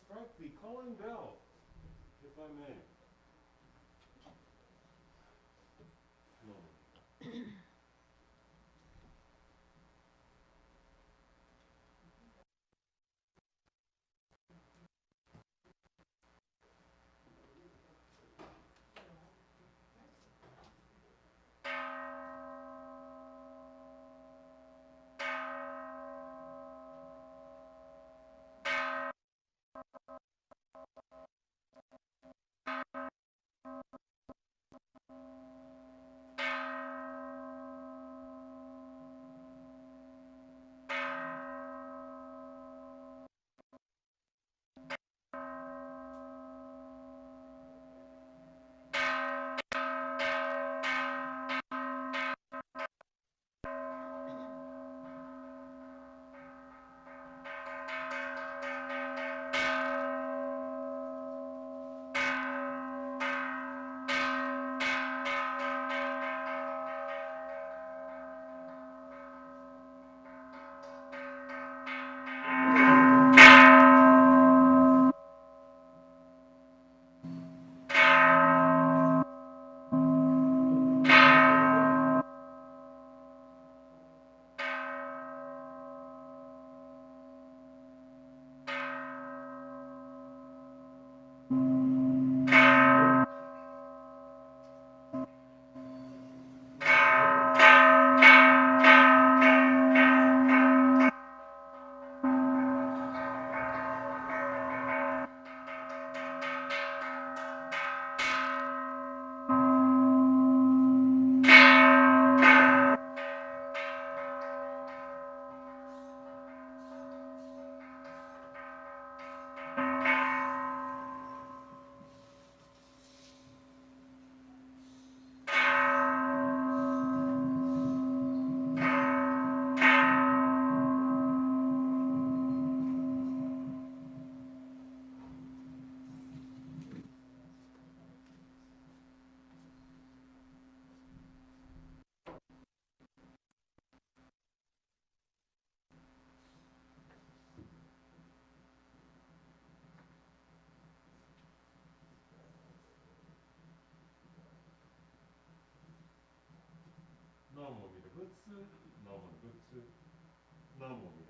strike the calling bell, if I may. No. Namo mira butsu, namo butsu, namo mira.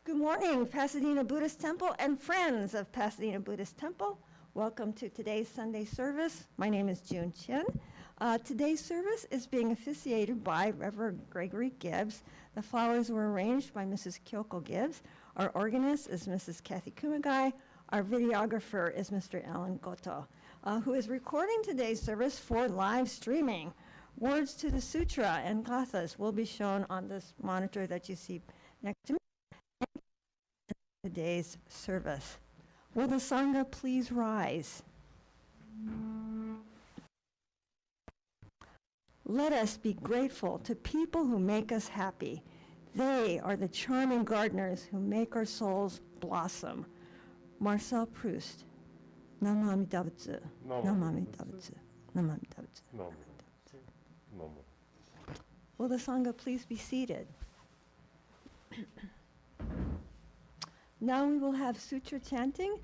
Good morning, Pasadena Buddhist Temple and friends of Pasadena Buddhist Temple. Welcome to today's Sunday service. My name is June Chin. Today's service is being officiated by Reverend Gregory Gibbs. The flowers were arranged by Mrs. Kyoko Gibbs. Our organist is Mrs. Kathy Kumagai. Our videographer is Mr. Alan Goto, who is recording today's service for live streaming. Words to the Sutra and Gathas will be shown on this monitor that you see next to me. Today's service. Will the Sangha please rise? Let us be grateful to people who make us happy. They are the charming gardeners who make our souls blossom. Marcel Proust. Namo Amida Butsu. Namo Amida Butsu. Namo Amida Butsu. Will the Sangha please be seated? Now we will have sutra chanting.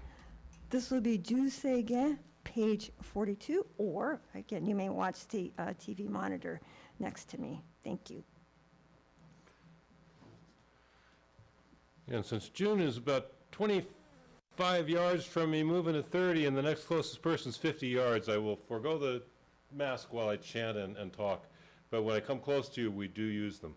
This will be Juseige, page 42, or again, you may watch the TV monitor next to me. Thank you. And since June is about 25 yards from me, moving to 30, and the next closest person's 50 yards, I will forego the mask while I chant and talk. But when I come close to you, we do use them.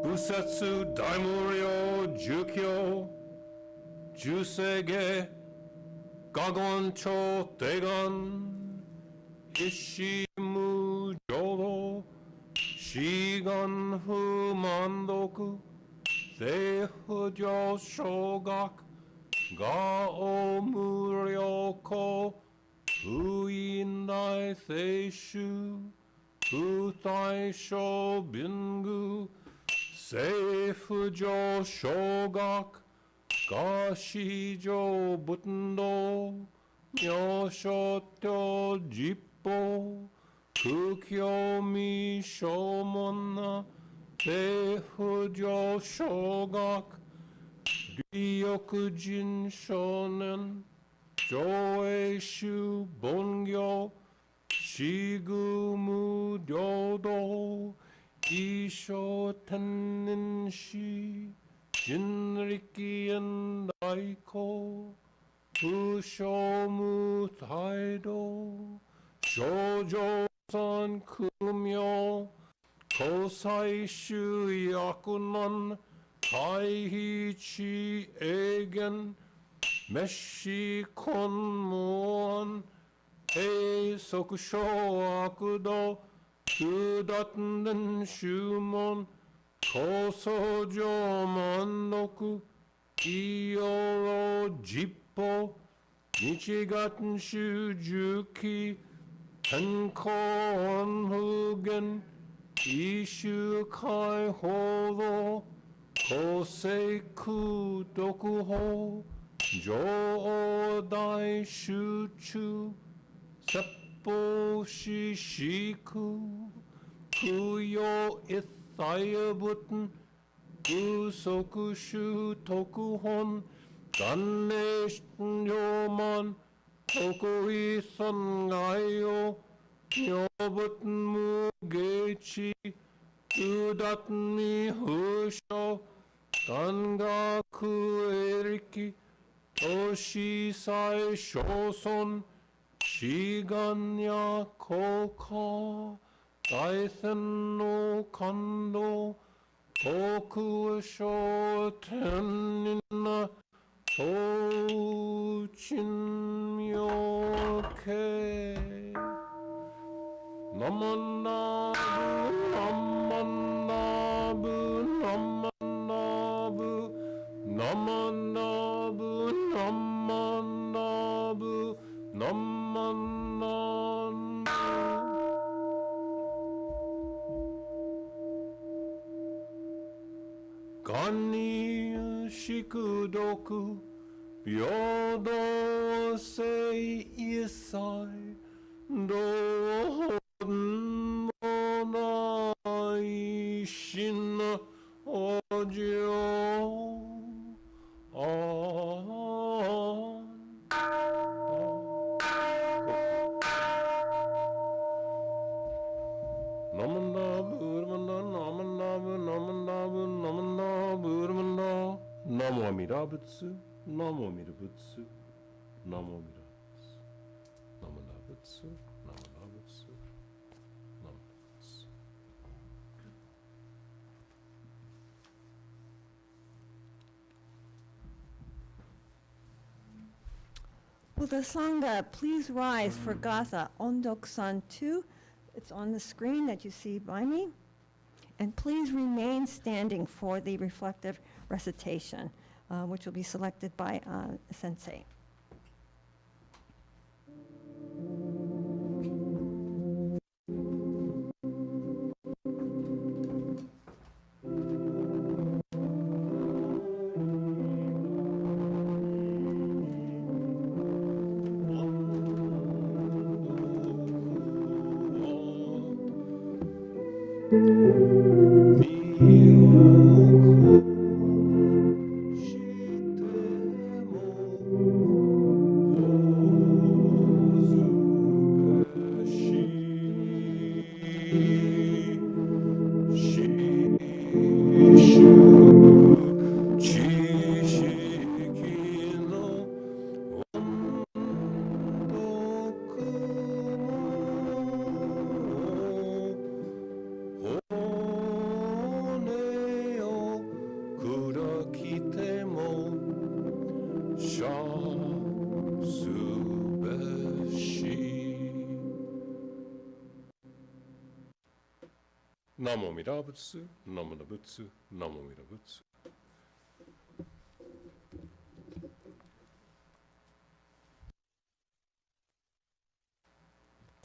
Busetsu Daimuryo Jukyo Juseige Gagon Cho Tegan His-shi mu Jodo Shigan hu Mandoku Dehujo Shogak ga o muryoko, fu inai seishu, fu taisho bingu, seifujo shogak, ga shijo butendo, myosho jip-po, kukyo mi shomon, seifujo shogak, ryokujin shonen, joeishu bongyo, shigumu jodo, isho tenin shi, jinriki and daiko, fushomu taido, shoujo san kumyo, kosaishu yakunan, taihichi egen, Mes-shi kon muon, hei sokusho akudo, kudatten shumon, kosojo mannoku, iyoro jip-po, nichigatten shujuki, tenkon hugen, ishu kai hodo, koseiku dokuho, Jodai shuchu, seppo shishiku, kuyo ithayabuten, usoku shu tokuhon, ganeshten yoman, toku ithan gayo, nyobuten mugechi, udaten mi husho, gangaku eriki, Toshi sai shoson, shiganya koka, daisen no kando, toku sho tenina, tochin myoke. Namanabu, namanabu, namanabu, namanabu, namanabu, namanabu. Gani shikudoku, Jodo sei isai, do monai shin ojo. Namo Amida Butsu, Namo Amida Butsu, Namo Amida Butsu, Namo Amida Butsu, Namo Amida Butsu, Namo Amida Butsu. Buddha Sangha, please rise for Gatha, Ondokusan II. It's on the screen that you see by me. And please remain standing for the reflective recitation, which will be selected by Sensei. Namo Amida Butsu, Namo Amida Butsu, Namo Amida Butsu.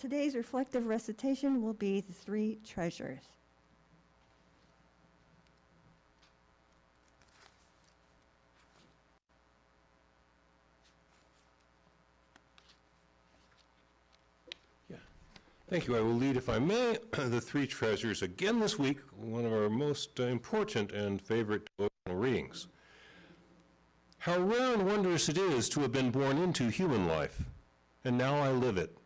Today's reflective recitation will be the three treasures. Thank you. I will lead, if I may, the three treasures again this week, one of our most important and favorite devotional readings. How rare and wondrous it is to have been born into human life, and now I live it.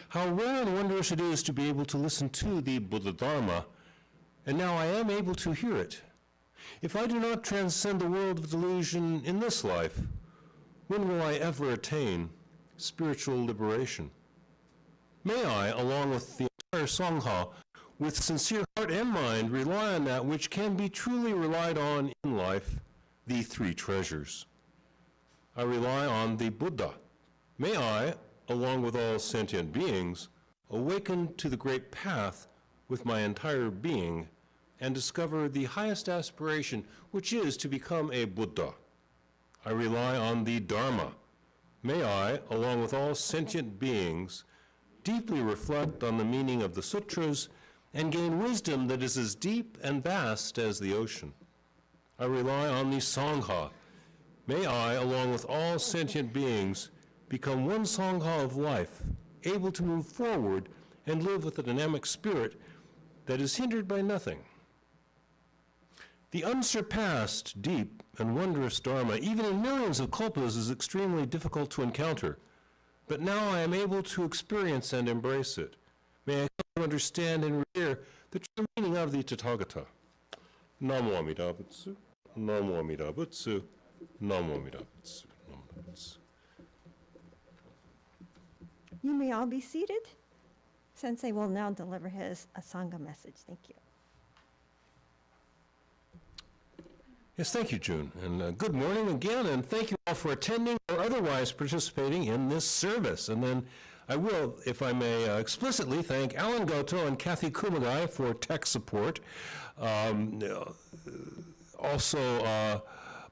How rare and wondrous it is to be able to listen to the Buddha Dharma, and now I am able to hear it. If I do not transcend the world of delusion in this life, when will I ever attain spiritual liberation? May I, along with the entire Sangha, with sincere heart and mind, rely on that which can be truly relied on in life, the three treasures. I rely on the Buddha. May I, along with all sentient beings, awaken to the great path with my entire being and discover the highest aspiration, which is to become a Buddha. I rely on the Dharma. May I, along with all sentient beings, deeply reflect on the meaning of the sutras and gain wisdom that is as deep and vast as the ocean. I rely on the Sangha. May I, along with all sentient beings, become one Sangha of life, able to move forward and live with a dynamic spirit that is hindered by nothing. The unsurpassed, deep, and wondrous Dharma, even in millions of kalpas, is extremely difficult to encounter. But now I am able to experience and embrace it. May I come to understand and revere the true meaning of the Tathagata. Namo Amida Butsu, Namo Amida Butsu, Namo Amida Butsu, Namo Amida Butsu. You may all be seated. Sensei will now deliver his Asanga message. Thank you. Yes, thank you, June. And good morning again, and thank you all for attending or otherwise participating in this service. And then I will, if I may, explicitly thank Alan Goto and Kathy Kumagai for tech support. Also,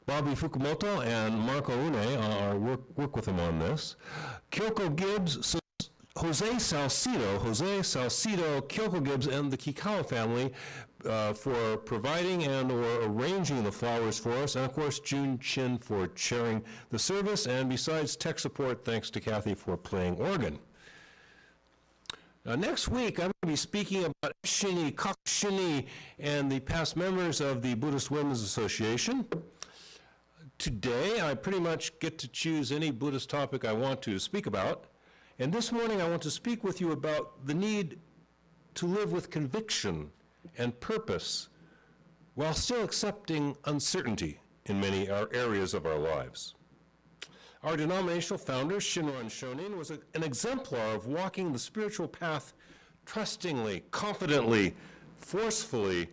Bobby Fukumoto and Marco Une work with him on this. Kyoko Gibbs, Jose Salcido, Kyoko Gibbs, and the Kikawa family for providing and or arranging the flowers for us, and of course June Chin for chairing the service, and besides tech support, thanks to Kathy for playing organ. Next week, I'm going to be speaking about Mes-shi, Kakushi, and the past members of the Buddhist Women's Association. Today, I pretty much get to choose any Buddhist topic I want to speak about. And this morning, I want to speak with you about the need to live with conviction and purpose while still accepting uncertainty in many areas of our lives. Our denominational founder, Shinran Shonin, was an exemplar of walking the spiritual path trustingly, confidently, forcefully,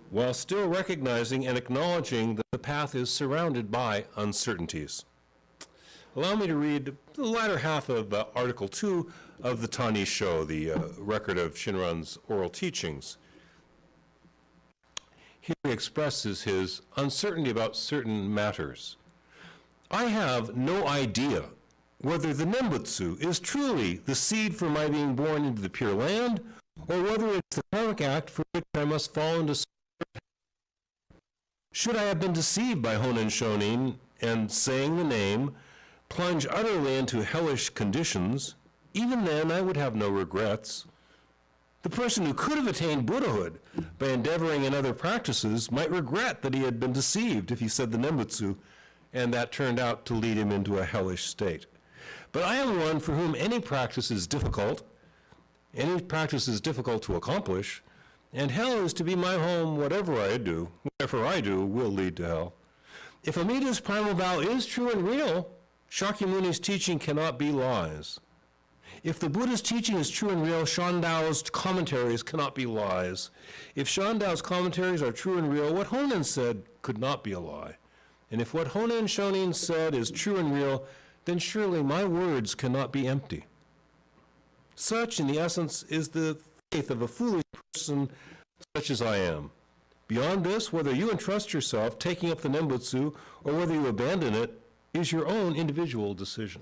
while still recognizing and acknowledging that the path is surrounded by uncertainties. Allow me to read the latter half of Article 2 of the Tani Sho, the record of Shinran's oral teachings. Here he expresses his uncertainty about certain matters. I have no idea whether the Nembutsu is truly the seed for my being born into the Pure Land, or whether it's the karmic act for which I must fall into. Should I have been deceived by Honen Shonin and, saying the name, plunge utterly into hellish conditions, even then I would have no regrets. The person who could have attained Buddhahood by endeavoring in other practices might regret that he had been deceived if he said the Nembutsu, and that turned out to lead him into a hellish state. But I am one for whom any practice is difficult to accomplish, and hell is to be my home. Whatever I do will lead to hell. If Amida's primal vow is true and real, Shakyamuni's teaching cannot be lies. If the Buddha's teaching is true and real, Shandao's commentaries cannot be lies. If Shandao's commentaries are true and real, what Honen said could not be a lie. And if what Honen Shonin said is true and real, then surely my words cannot be empty. Such, in the essence, is the faith of a foolish person such as I am. Beyond this, whether you entrust yourself taking up the Nembutsu or whether you abandon it is your own individual decision.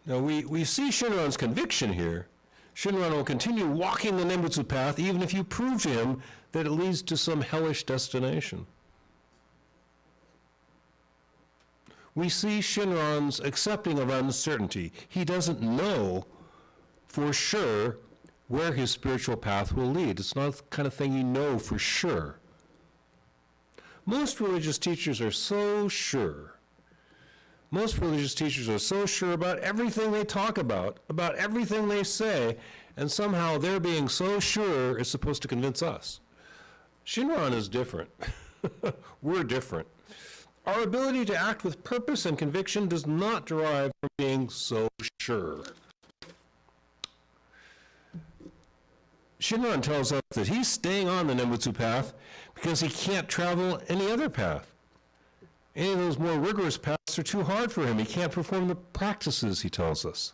Now we see Shinran's conviction here. Shinran will continue walking the Nembutsu path even if you prove to him that it leads to some hellish destination. We see Shinran's accepting of uncertainty. He doesn't know for sure where his spiritual path will lead. It's not the kind of thing you know for sure. Most religious teachers are so sure. Most religious teachers are so sure about everything they talk about everything they say, and somehow their being so sure is supposed to convince us. Shinran is different. We're different. Our ability to act with purpose and conviction does not derive from being so sure. Shinran tells us that he's staying on the Nembutsu path because he can't travel any other path. Any of those more rigorous paths are too hard for him. He can't perform the practices, he tells us.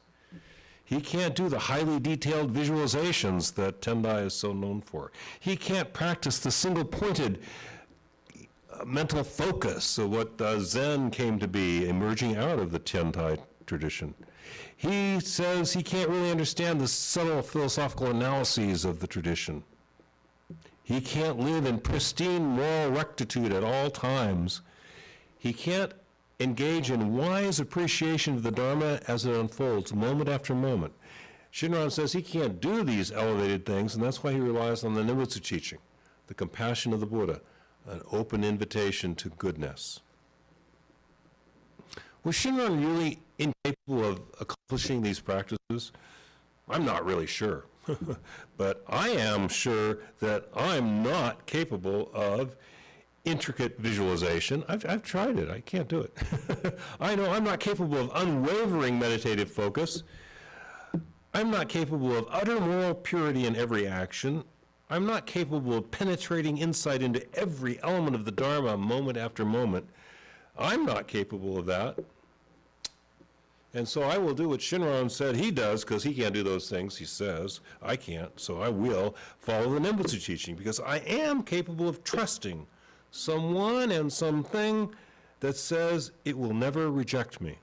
He can't do the highly detailed visualizations that Tendai is so known for. He can't practice the single-pointed mental focus of what Zen came to be emerging out of the Tendai tradition. He says he can't really understand the subtle philosophical analyses of the tradition. He can't live in pristine moral rectitude at all times. He can't engage in wise appreciation of the Dharma as it unfolds moment after moment. Shinran says he can't do these elevated things, and that's why he relies on the Nembutsu teaching, the compassion of the Buddha, an open invitation to goodness. Was Shinran really incapable of accomplishing these practices? I'm not really sure. But I am sure that I'm not capable of intricate visualization. I've tried it. I can't do it. I know I'm not capable of unwavering meditative focus. I'm not capable of utter moral purity in every action. I'm not capable of penetrating insight into every element of the Dharma moment after moment. I'm not capable of that. And so I will do what Shinran said he does, because he can't do those things, he says. I can't, so I will follow the Nembutsu teaching, because I am capable of trusting someone and something that says it will never reject me.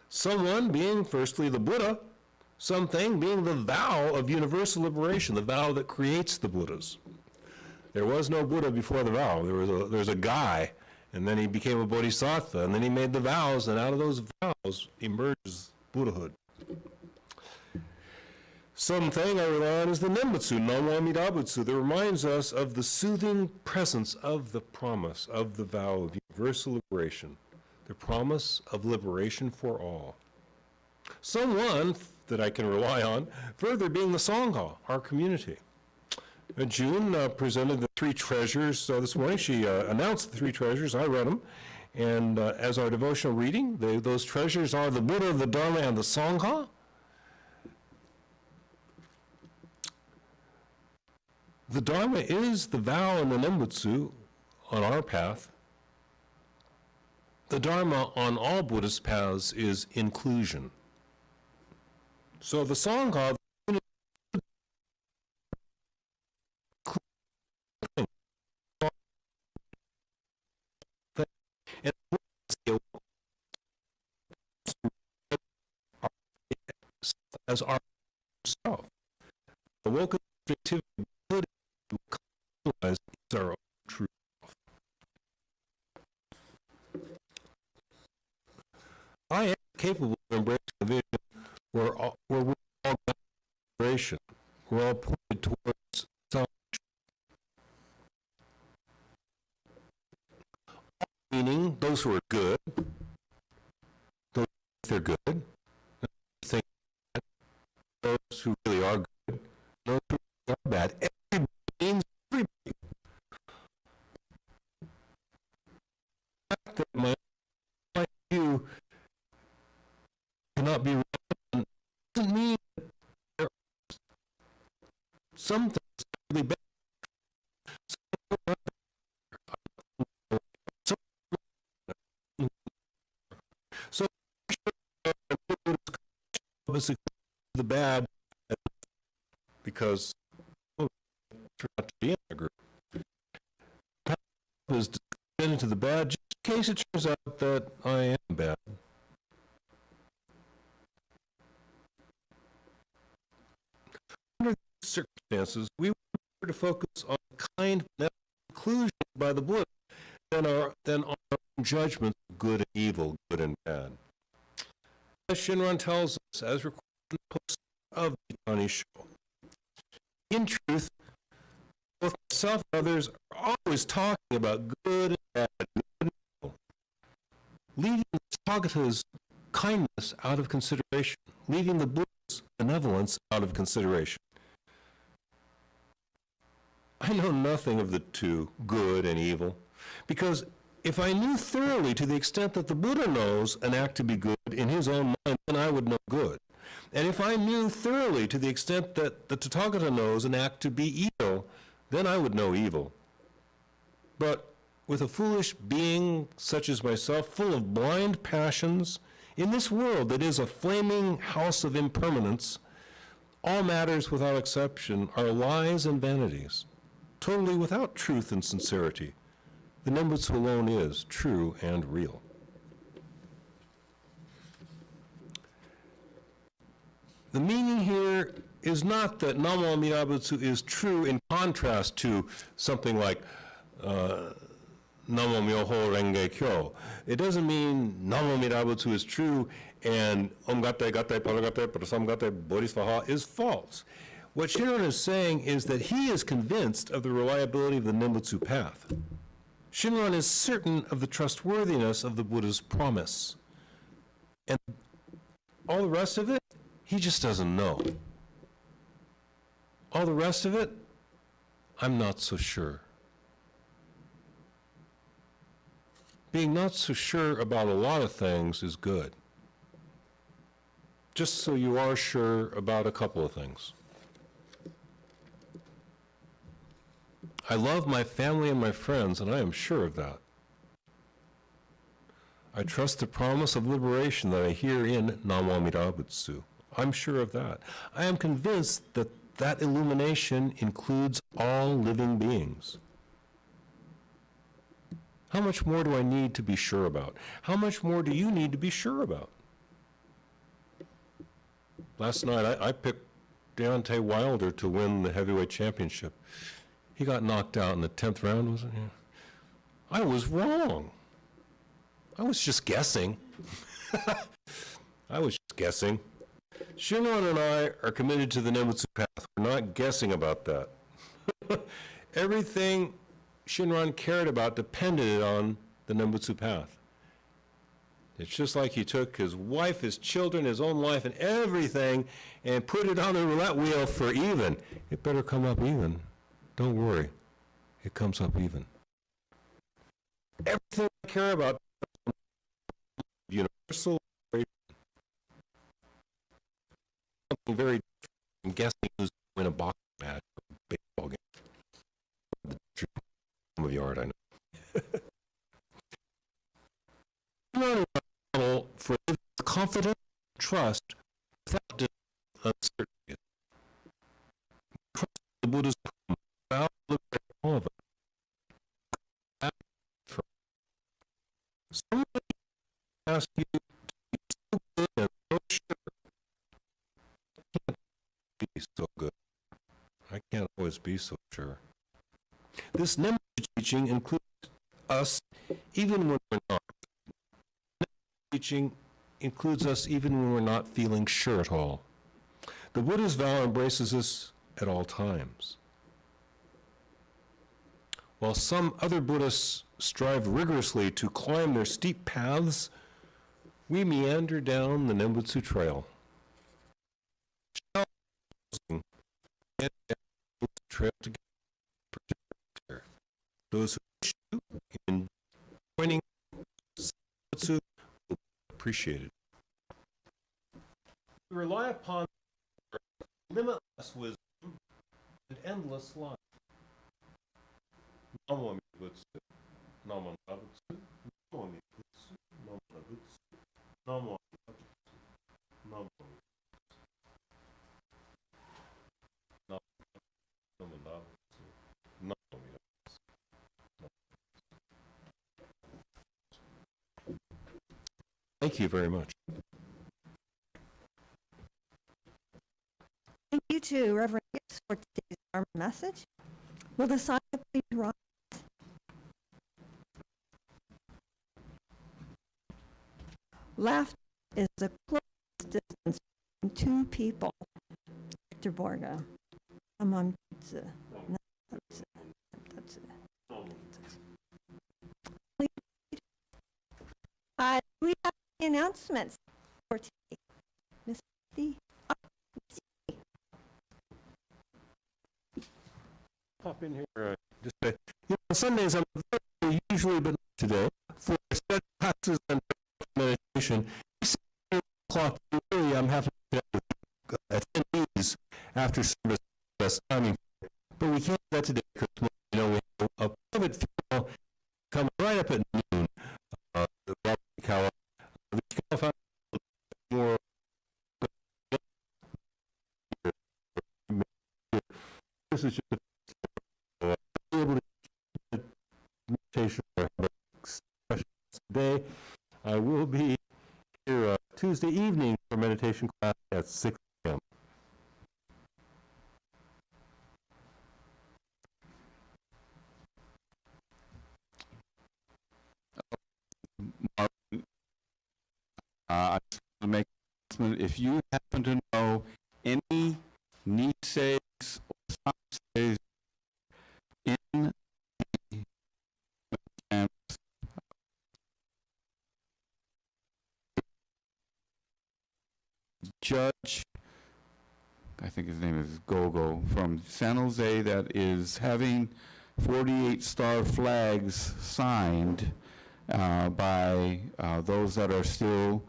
Someone being, firstly, the Buddha, something being the vow of universal liberation, the vow that creates the Buddhas. There was no Buddha before the vow. There was a guy, and then he became a bodhisattva, and then he made the vows, and out of those vows emerges Buddhahood. Something I rely on is the Nembutsu, Nanwa Midabutsu, that reminds us of the soothing presence of the promise of the vow of universal liberation, the promise of liberation for all. Someone that I can rely on, further being the Sangha, our community. June presented the three treasures this morning. She announced the three treasures. I read them. And as our devotional reading, those treasures are the Buddha, the Dharma, and the Sangha. The Dharma is the vow and the Nembutsu on our path. The Dharma on all Buddhist paths is inclusion. So the Sangha, as our self. The woken objectivity ability to realize is our own true self. I am capable of embracing a vision where we're all liberation. We're all pointed towards self. Meaning those who are good, those who are good, think those who really are good, those who really are bad. Everybody means everybody. The fact that my view cannot be relevant doesn't mean that there are some things really bad. So the bad because turn out to be in a group. Is to get into the bad just in case it turns out that I am bad. circumstances, we prefer to focus on the kind of conclusion by the Buddha than on our own judgments of good and evil, good and bad. As Shinran tells us, as recorded in the post of the Kansho, in truth, both myself and others are always talking about good and bad, good and evil, leaving the Tathagata's kindness out of consideration, leaving the Buddha's benevolence out of consideration. I know nothing of the two, good and evil, because if I knew thoroughly to the extent that the Buddha knows an act to be good in his own mind, then I would know good. And if I knew thoroughly to the extent that the Tathagata knows an act to be evil, then I would know evil. But with a foolish being such as myself, full of blind passions, in this world that is a flaming house of impermanence, all matters without exception are lies and vanities, totally without truth and sincerity. The Nembutsu alone is true and real. The meaning here is not that Namo Amida Butsu is true in contrast to something like Namo Myoho Renge Kyo. It doesn't mean Namo Amida Butsu is true and Om Gattai Gattai Paragattai Prasam Gattai Bodhisattva is false. What Shinran is saying is that he is convinced of the reliability of the Nembutsu path. Shinran is certain of the trustworthiness of the Buddha's promise. And all the rest of it, he just doesn't know. All the rest of it, I'm not so sure. Being not so sure about a lot of things is good. Just so you are sure about a couple of things. I love my family and my friends, and I am sure of that. I trust the promise of liberation that I hear in Namo Amida Butsu. I'm sure of that. I am convinced that that illumination includes all living beings. How much more do I need to be sure about? How much more do you need to be sure about? Last night, I picked Deontay Wilder to win the heavyweight championship. He got knocked out in the 10th round, wasn't he? I was wrong. I was just guessing. I was just guessing. Shinran and I are committed to the Nembutsu path. We're not guessing about that. Everything Shinran cared about depended on the Nembutsu path. It's just like he took his wife, his children, his own life, and everything, and put it on the roulette wheel for even. It better come up even. Don't worry. It comes up even. Everything I care about is universal. Something very different from guessing who's going to win a boxing match or a baseball game. The time of yard, I know. I'm not for confidence, trust, without uncertainty. Trust the Buddha's promise, all of it. Somebody asks you to be so good and so sure. I can't be so good. I can't always be so sure. This Nembutsu teaching includes us even when we're not. Teaching includes us even when we're not feeling sure at all. The Buddha's vow embraces us at all times. While some other Buddhists strive rigorously to climb their steep paths, we meander down the Nembutsu trail. Those who wish to in joining Nembutsu will be appreciated. We rely upon limitless wisdom and endless life. Namo Amida Butsu, Namo Amida Butsu, Namo Amida Butsu, Namo Amida Butsu, Namo Amida Butsu, Namo Amida Butsu. Thank you very much. Thank you to Reverend Gibbs for today's Dharma message. Will the Sangha please rise? Laughter is the closest distance between two people. Victor Borga. Among butsu. We have the announcements for today. Mes-shi. Pop in here. Just say, Sundays I'm there usually, but not today, for study classes and meditation. 6 o'clock early, I'm having attendees after service best timing. But we can't do that today because we have a private funeral coming right up at noon. The Robert Kawa. More this is just able to meditation or expressions today. I will be here Tuesday evening for meditation class at 6 p.m. I just want to make an announcement. If you happen to know any Niseis or Sanseis in the campus, Judge, I think his name is Gogo, from San Jose, that is having 48-star flags signed by those that are still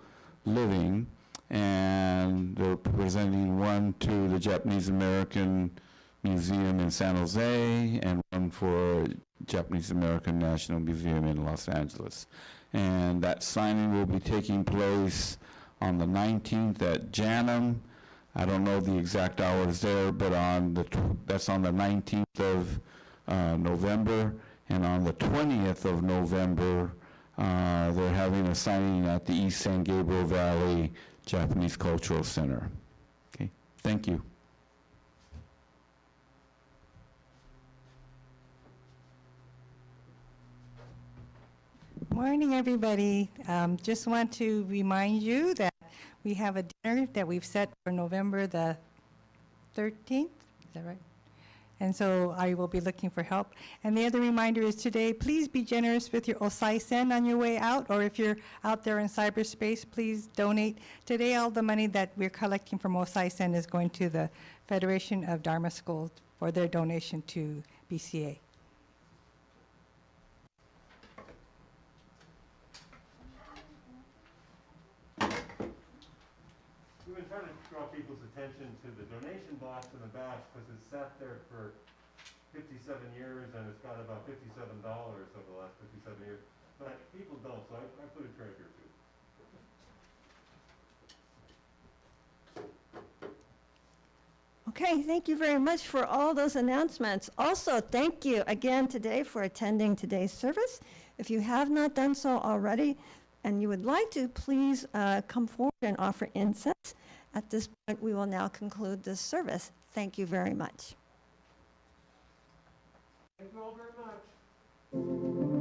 living, and they're presenting one to the Japanese American Museum in San Jose and one for Japanese American National Museum in Los Angeles. And that signing will be taking place on the 19th at Janum. I don't know the exact hours there, but that's on the 19th of November, and on the 20th of November, they're having a signing at the East San Gabriel Valley Japanese Cultural Center. Okay, thank you. Morning, everybody. Just want to remind you that we have a dinner that we've set for November the 13th. Is that right? And so I will be looking for help. And the other reminder is today, please be generous with your osai-sen on your way out, or if you're out there in cyberspace, please donate. Today, all the money that we're collecting from osai-sen is going to the Federation of Dharma Schools for their donation to BCA. We've been trying to draw people's attention to the donation box in the back because it's sat there for 57 years and it's got about $57 over the last 57 years. But people don't, so I put it right here too. Okay, thank you very much for all those announcements. Also, thank you again today for attending today's service. If you have not done so already and you would like to, please come forward and offer incense. At this point, we will now conclude this service. Thank you very much. Thank you all very much.